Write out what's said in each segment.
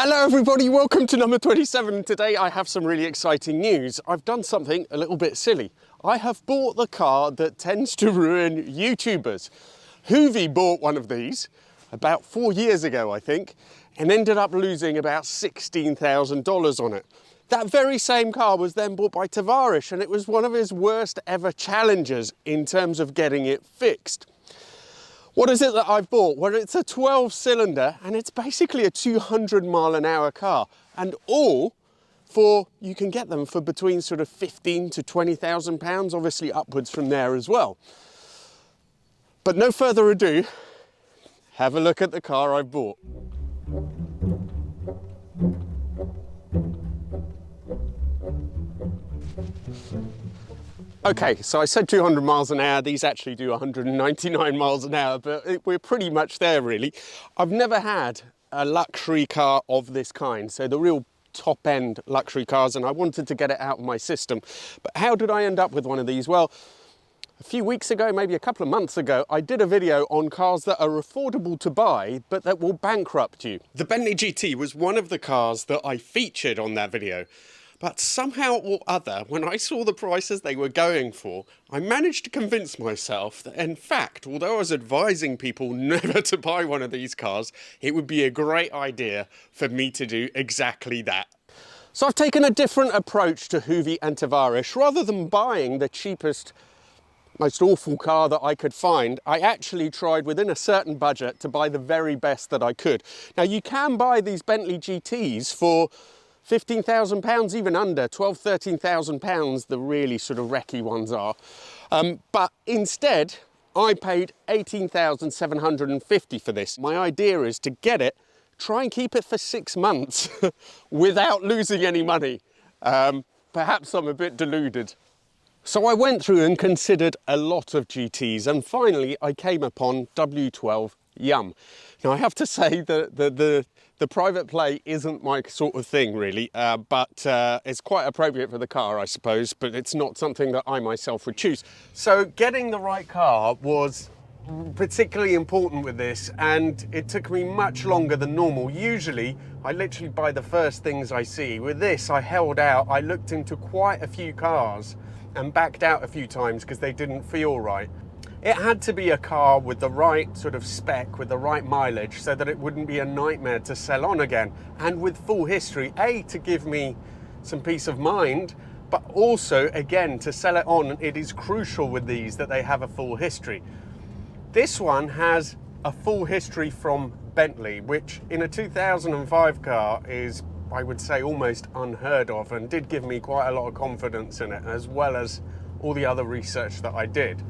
Hello everybody, welcome to number 27. Today I have some really exciting news. I've done something a little bit silly. I have bought the car that tends to ruin YouTubers. Hoovy bought one of these about 4 years ago, I think, and ended up losing about $16,000 on it. That very same car was then bought by Tavares, and it was one of his worst ever challenges in terms of getting it fixed. What is it that I've bought? Well, it's a 12-cylinder and it's basically a 200-mile-an-hour car, and all for, you can get them for between sort of 15 to 20,000 pounds, obviously upwards from there as well. But no further ado, have a look at the car I've bought. Okay, so I said 200 miles an hour, these actually do 199 miles an hour, but we're pretty much there really. I've never had a luxury car of this kind, so the real top-end luxury cars, and I wanted to get it out of my system. But how did I end up with one of these? Well, a few weeks ago, maybe a couple of months ago, I did a video on cars that are affordable to buy, but that will bankrupt you. The Bentley GT was one of the cars that I featured on that video. But somehow or other, when I saw the prices they were going for, I managed to convince myself that, in fact, although I was advising people never to buy one of these cars, it would be a great idea for me to do exactly that. So I've taken a different approach to Hoovy and Tavares. Rather than buying the cheapest, most awful car that I could find, I actually tried within a certain budget to buy the very best that I could. Now, you can buy these Bentley GTs for £15,000, even under, 12,000, £13,000, the really sort of wrecky ones are. But instead, I paid £18,750 for this. My idea is to get it, try and keep it for 6 months without losing any money. Perhaps I'm a bit deluded. So I went through and considered a lot of GTs, and finally I came upon W12 Yum. Now I have to say that the private play isn't my sort of thing really, but it's quite appropriate for the car, I suppose, but it's not something that I myself would choose. So getting the right car was particularly important with this, and it took me much longer than normal. Usually I literally buy the first things I see. With this, I held out, I looked into quite a few cars and backed out a few times because they didn't feel right. It had to be a car with the right sort of spec, with the right mileage, so that it wouldn't be a nightmare to sell on again, and with full history, A, to give me some peace of mind, but also, again, to sell it on. It is crucial with these that they have a full history. This one has a full history from Bentley, which in a 2005 car is, I would say, almost unheard of, and did give me quite a lot of confidence in it, as well as all the other research that I did.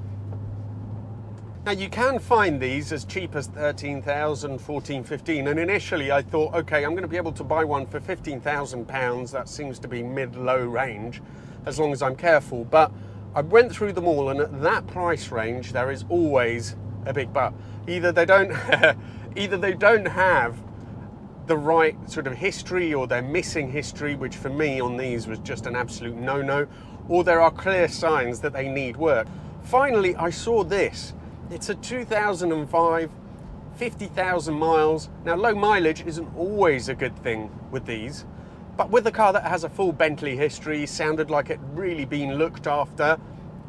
Now, you can find these as cheap as 13,000, 14, 15, and initially I thought, okay, I'm going to be able to buy one for £15,000. That seems to be mid-low range, as long as I'm careful. But I went through them all, and at that price range, there is always a big but. Either they don't have the right sort of history, or they're missing history, which for me on these was just an absolute no-no, or there are clear signs that they need work. Finally, I saw this. It's a 2005, 50,000 miles. Now, low mileage isn't always a good thing with these, but with a car that has a full Bentley history, sounded like it really been looked after,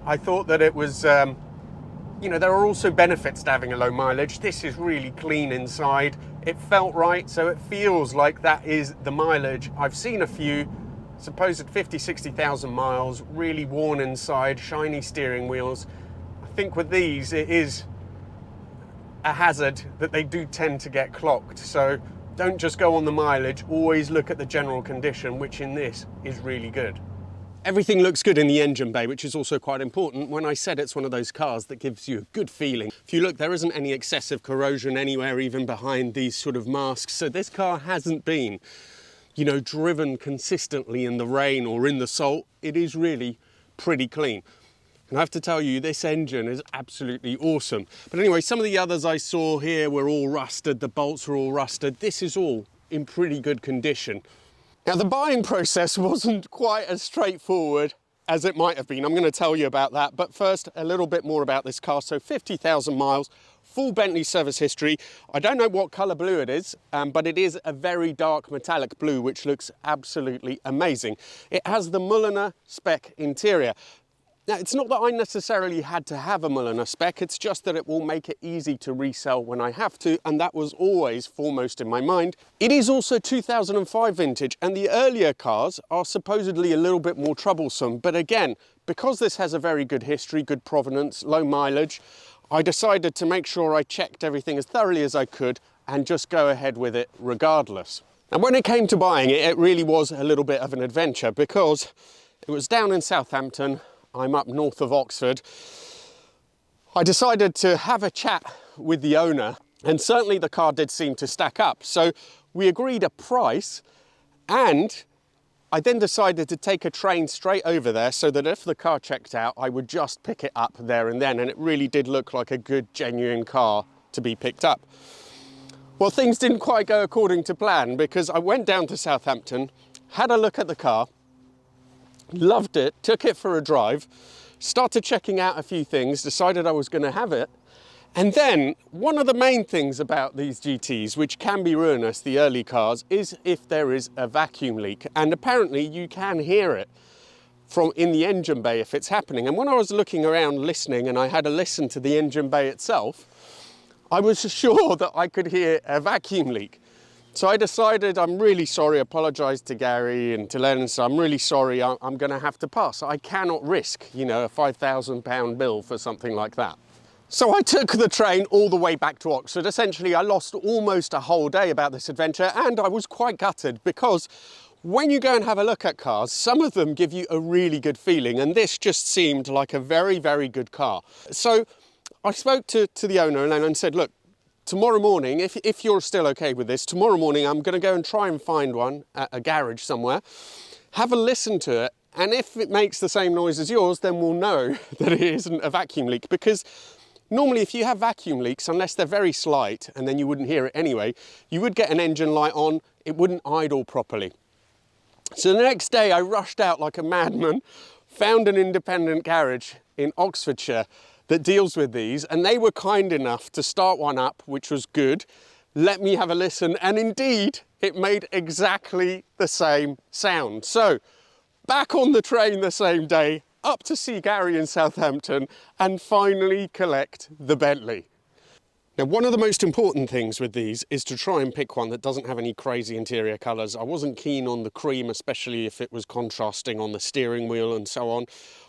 I thought that it was, you know, there are also benefits to having a low mileage. This is really clean inside. It felt right, so it feels like that is the mileage. I've seen a few, supposed 50, 60,000 miles, really worn inside, shiny steering wheels. I think with these, it is a hazard that they do tend to get clocked. So don't just go on the mileage, always look at the general condition, which in this is really good. Everything looks good in the engine bay, which is also quite important. When I said it's one of those cars that gives you a good feeling. If you look, there isn't any excessive corrosion anywhere, even behind these sort of masks. So this car hasn't been, you know, driven consistently in the rain or in the salt. It is really pretty clean. And I have to tell you, this engine is absolutely awesome. But anyway, some of the others I saw here were all rusted. The bolts were all rusted. This is all in pretty good condition. Now, the buying process wasn't quite as straightforward as it might have been. I'm going to tell you about that. But first, a little bit more about this car. So 50,000 miles, full Bentley service history. I don't know what colour blue it is, but it is a very dark metallic blue, which looks absolutely amazing. It has the Mulliner spec interior. Now, it's not that I necessarily had to have a Mulliner spec, it's just that it will make it easy to resell when I have to, and that was always foremost in my mind. It is also 2005 vintage, and the earlier cars are supposedly a little bit more troublesome, but again, because this has a very good history, good provenance, low mileage, I decided to make sure I checked everything as thoroughly as I could and just go ahead with it regardless. And when it came to buying it, it really was a little bit of an adventure because it was down in Southampton. I'm up north of Oxford. I decided to have a chat with the owner, and certainly the car did seem to stack up. So we agreed a price, and I then decided to take a train straight over there so that if the car checked out, I would just pick it up there and then. And it really did look like a good, genuine car to be picked up. Well, things didn't quite go according to plan because I went down to Southampton, had a look at the car, loved it, took it for a drive, started checking out a few things, decided I was going to have it. And then one of the main things about these GTs, which can be ruinous, the early cars, is if there is a vacuum leak. And apparently you can hear it from in the engine bay if it's happening. And when I was looking around listening and I had a listen to the engine bay itself, I was sure that I could hear a vacuum leak. So I decided, I'm really sorry, apologised to Gary and to Len, so I'm really sorry, I'm going to have to pass. I cannot risk, you know, a £5,000 bill for something like that. So I took the train all the way back to Oxford. Essentially, I lost almost a whole day about this adventure, and I was quite gutted because when you go and have a look at cars, some of them give you a really good feeling, and this just seemed like a very, very good car. So I spoke to the owner and said, look, tomorrow morning, if you're still okay with this, tomorrow morning I'm going to go and try and find one at a garage somewhere, have a listen to it, and if it makes the same noise as yours, then we'll know that it isn't a vacuum leak. Because normally if you have vacuum leaks, unless they're very slight, and then you wouldn't hear it anyway, you would get an engine light on, it wouldn't idle properly. So the next day I rushed out like a madman, found an independent garage in Oxfordshire that deals with these, and they were kind enough to start one up, which was good, let me have a listen, and indeed it made exactly the same sound. So back on the train the same day, up to see Gary in Southampton and finally collect the Bentley. Now, one of the most important things with these is to try and pick one that doesn't have any crazy interior colours. I wasn't keen on the cream, especially if it was contrasting on the steering wheel and so on.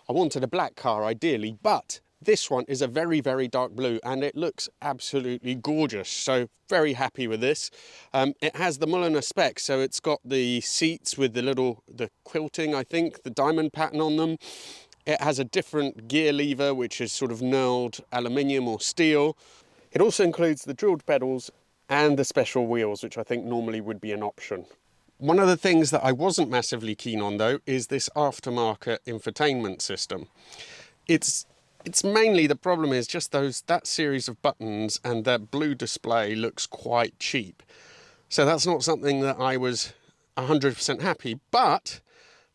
I wanted a black car ideally, but this one is a very, very dark blue and it looks absolutely gorgeous. So very happy with this. It has the Mulliner spec, so it's got the seats with the quilting, I think, the diamond pattern on them. It has a different gear lever, which is sort of knurled aluminium or steel. It also includes the drilled pedals and the special wheels, which I think normally would be an option. One of the things that I wasn't massively keen on though is this aftermarket infotainment system. It's mainly, the problem is just that series of buttons, and that blue display looks quite cheap. So that's not something that I was 100% happy, but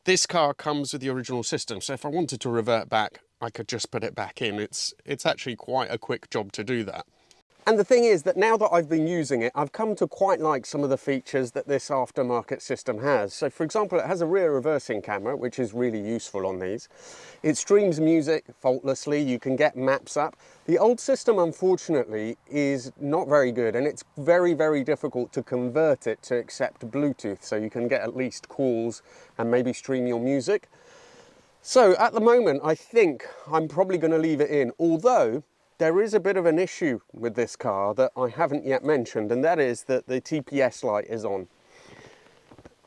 this car comes with the original system. So if I wanted to revert back, I could just put it back in. It's actually quite a quick job to do that. And the thing is that now that I've been using it, I've come to quite like some of the features that this aftermarket system has. So for example, it has a rear reversing camera, which is really useful on these. It streams music faultlessly, you can get maps up. The old system, unfortunately, is not very good, and it's very, very difficult to convert it to accept Bluetooth, so you can get at least calls and maybe stream your music. So at the moment, I think I'm probably going to leave it in, although there is a bit of an issue with this car that I haven't yet mentioned, and that is that the TPS light is on.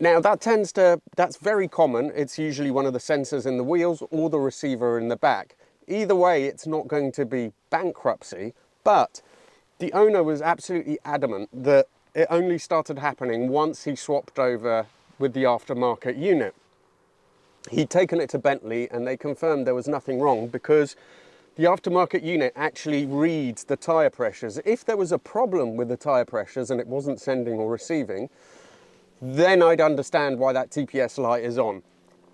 Now that's very common. It's usually one of the sensors in the wheels or the receiver in the back. Either way, it's not going to be bankruptcy, but the owner was absolutely adamant that it only started happening once he swapped over with the aftermarket unit. He'd taken it to Bentley and they confirmed there was nothing wrong because the aftermarket unit actually reads the tyre pressures. If there was a problem with the tyre pressures and it wasn't sending or receiving, then I'd understand why that TPS light is on.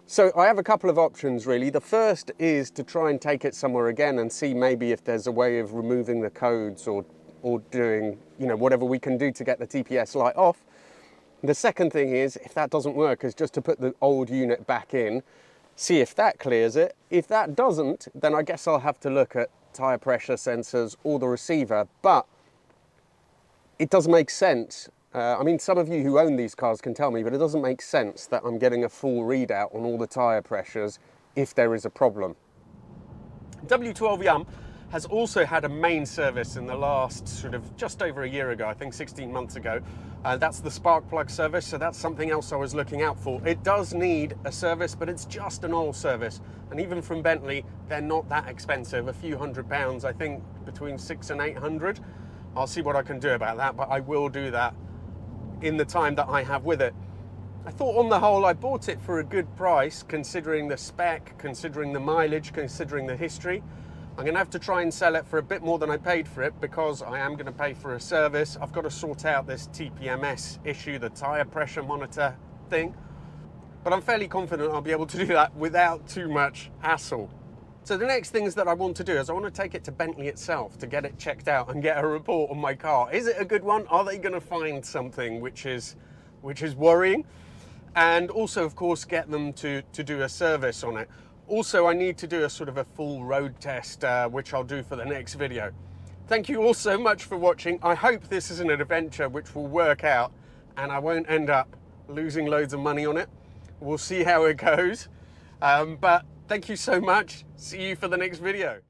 So I have a couple of options really. The first is to try and take it somewhere again and see maybe if there's a way of removing the codes or doing, you know, whatever we can do to get the TPS light off. The second thing is, if that doesn't work, is just to put the old unit back in, see if that clears it. If that doesn't, then I guess I'll have to look at tyre pressure sensors or the receiver, but it does make sense. I mean, some of you who own these cars can tell me, but it doesn't make sense that I'm getting a full readout on all the tyre pressures if there is a problem. W12 Yum has also had a main service in the last sort of just over a year ago, I think 16 months ago. That's the spark plug service, so that's something else I was looking out for. It does need a service, but it's just an oil service. And even from Bentley, they're not that expensive, a few £100, I think between 600 and 800. I'll see what I can do about that, but I will do that in the time that I have with it. I thought on the whole I bought it for a good price, considering the spec, considering the mileage, considering the history. I'm going to have to try and sell it for a bit more than I paid for it because I am going to pay for a service. I've got to sort out this TPMS issue, the tyre pressure monitor thing. But I'm fairly confident I'll be able to do that without too much hassle. So the next things that I want to do is I want to take it to Bentley itself to get it checked out and get a report on my car. Is it a good one? Are they going to find something which is worrying? And also, of course, get them to do a service on it. Also, I need to do a sort of a full road test, which I'll do for the next video. Thank you all so much for watching. I hope this is an adventure which will work out and I won't end up losing loads of money on it. We'll see how it goes. But thank you so much. See you for the next video.